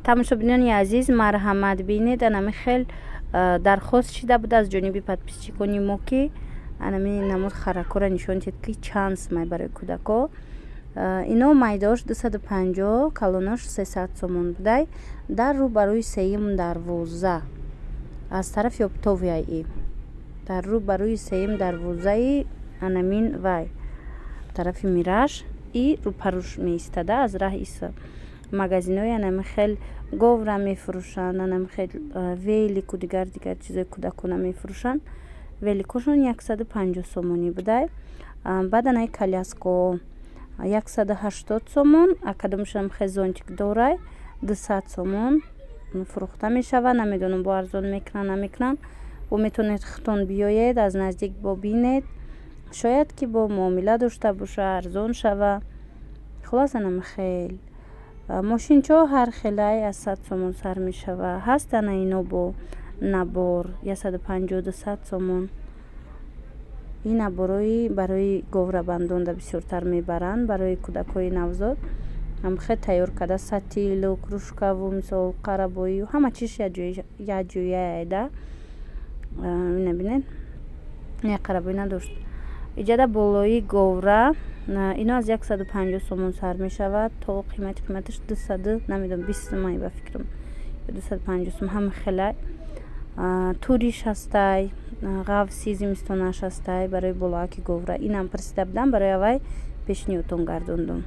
тамошобинони азиз, марҳамат бинед, анами хел дархост шида буд аз ҷониби подписчикони мо ки анами намуд харакора нишон диҳед ки чанд май барои кӯдако. Ино майдош 250, калонош 300 сомон будай. Дар рӯ барои сеюм дарвоза аз тарафи оптовияи дар рӯ барои сеюм дарвозаи анамин вай тарафи мираж и рӯпаруш меистада аз раҳ иса магазинои анами хел говра мефурӯшанд, анами хел велику дигар чизои кӯдакона мефурӯшанд. Великошон 150 сомонӣ будай. Баъд анаи коляско 180 сомон, акадомшам хел зонтик дорай 200 сомон фурӯхта мешавад. Намедонам бо арзон мекунанд намекунанд. бо метавонед хитон биёед, аз наздик бобинед, шояд ки бо муомила дошта боша, арзон шава. хулос анами хел мошинчо ҳар хелай аз 100 сомон сар мешава. ҳаст ана ино бо набор 150-200 сомон. ин наборои барои говрабандонда бисёртар мебаранд. барои кӯдакои навзод ҳам хел тайёр карда сатилу кружкаву мисол қарабоию ҳама чиш якҷояеда. ина бинед як қарабой надошт. иҷада болои говра ино аз 150 сомон сар мешавад то қиматиш 200 намедонам 20 сомон ба фикрам 250 сомон ҳама хелай. туриш ҳастай, ғавси зимистонаш ҳастай барои болоаки говра. инам присида будам барои авай пешниҳодтон гардондум.